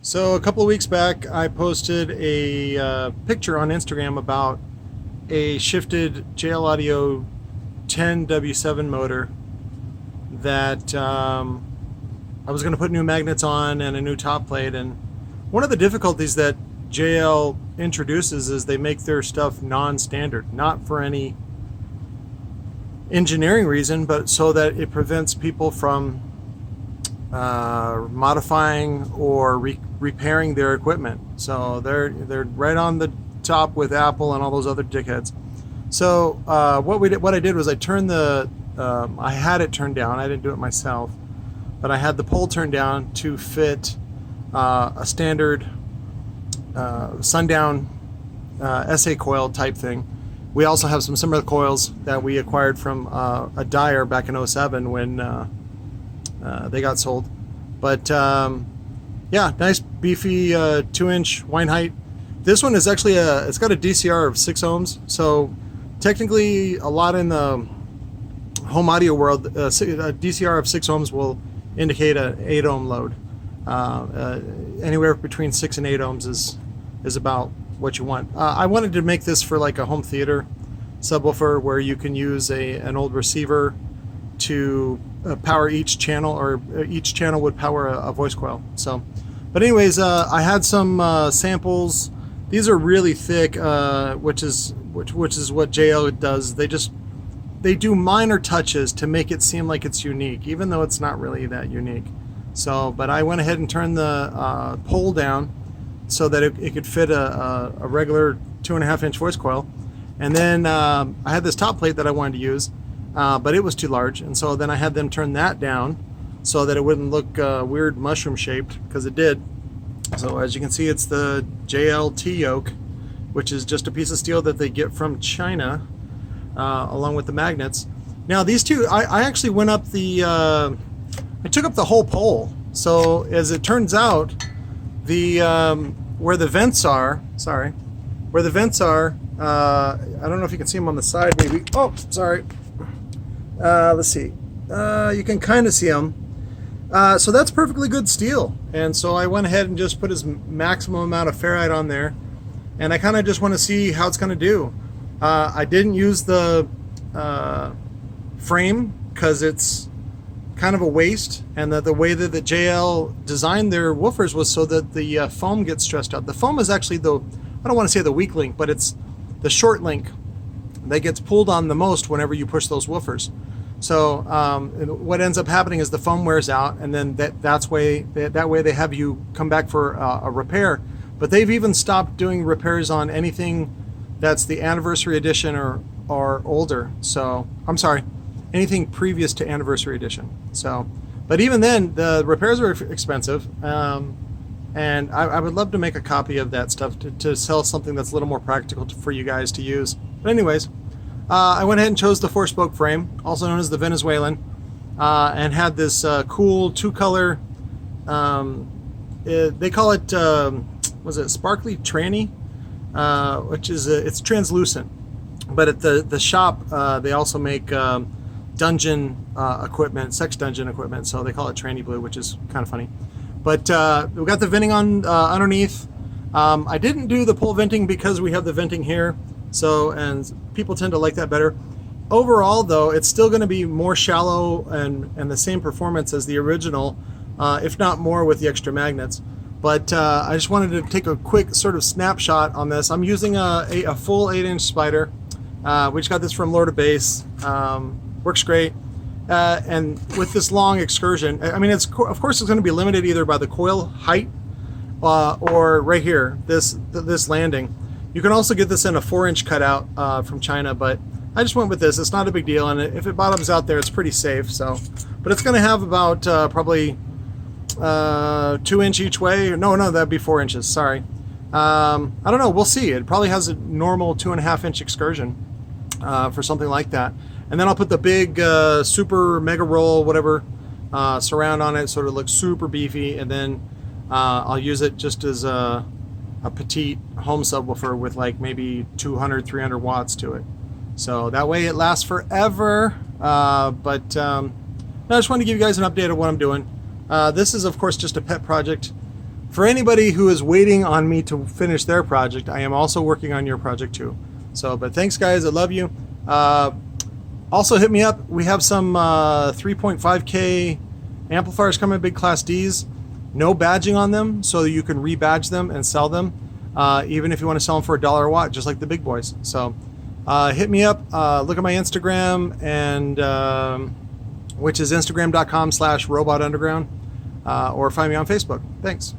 So a couple of weeks back, I posted a picture on Instagram about a shifted JL Audio 10W7 motor that I was going to put new magnets on and a new top plate. And one of the difficulties that JL introduces is they make their stuff non-standard, not for any engineering reason, but so that it prevents people from modifying or repairing their equipment. So they're right on the top with Apple and all those other dickheads. So what I did was I turned I had it turned down. I didn't do it myself, but I had the pole turned down to fit a standard sundown SA coil type thing. We also have some similar coils that we acquired from a dyer back in '07 when they got sold. But yeah, nice beefy 2-inch wind height. This one is actually it's got a DCR of 6 ohms. So technically, a lot in the home audio world, a DCR of 6 ohms will indicate an 8 ohm load. Anywhere between 6 and 8 ohms is about what you want. I wanted to make this for like a home theater subwoofer where you can use an old receiver to power each channel, or each channel would power a voice coil. So, but anyways, I had some samples. These are really thick, which is what JL does. They do minor touches to make it seem like it's unique, even though it's not really that unique. So, but I went ahead and turned the pole down so that it could fit a regular 2.5-inch voice coil. And then I had this top plate that I wanted to use, but it was too large. And so then I had them turn that down so that it wouldn't look weird mushroom shaped, because it did. So as you can see, it's the Jlt Yoke, which is just a piece of steel that they get from China, along with the magnets. Now these two, I actually went up I took up the whole pole. So as it turns out, where the vents are, I don't know if you can see them on the side, maybe. Oh, sorry. Let's see. You can kind of see them. So that's perfectly good steel. And so I went ahead and just put his maximum amount of ferrite on there. And I kind of just want to see how it's going to do. I didn't use the frame because it's kind of a waste, and that the way that the JL designed their woofers was so that the foam gets stressed out. The foam is actually I don't want to say the weak link, but it's the short link that gets pulled on the most whenever you push those woofers. So what ends up happening is the foam wears out, and then that way they have you come back for a repair. But they've even stopped doing repairs on anything that's the anniversary edition or older. So I'm sorry, anything previous to anniversary edition. So, but even then, the repairs are expensive, and I would love to make a copy of that stuff to sell something that's a little more practical for you guys to use. But anyways, I went ahead and chose the 4-spoke frame, also known as the Venezuelan, and had this cool 2-color, they call it, was it sparkly tranny, which is it's translucent. But at the shop, they also make dungeon equipment, sex dungeon equipment, so they call it tranny blue, which is kind of funny. But we got the venting on underneath. I didn't do the pole venting because we have the venting here, and people tend to like that better. Overall, though, it's still going to be more shallow and the same performance as the original, if not more, with the extra magnets. But I just wanted to take a quick sort of snapshot on this. I'm using a full 8-inch spider. We just got this from Lord of Bass. Works great. And with this long excursion, I mean, of course it's going to be limited either by the coil height or right here, this landing. You can also get this in a 4-inch cutout from China, but I just went with this. It's not a big deal, and if it bottoms out there, it's pretty safe. So, but it's going to have about probably 2-inch each way. No, that'd be 4 inches. Sorry. I don't know. We'll see. It probably has a normal 2.5-inch excursion for something like that. And then I'll put the big super mega roll, whatever, surround on it so it looks super beefy. And then I'll use it just as a petite home subwoofer with like maybe 200, 300 watts to it. So that way it lasts forever. I just wanted to give you guys an update of what I'm doing. This is, of course, just a pet project for anybody who is waiting on me to finish their project, I am also working on your project too. So, but thanks guys, I love you. Also hit me up. We have some 3.5K amplifiers coming, big class Ds. No badging on them, so you can rebadge them and sell them, even if you want to sell them for $1 a watt, just like the big boys. So hit me up, look at my Instagram, and which is instagram.com/robotunderground, or find me on Facebook. Thanks.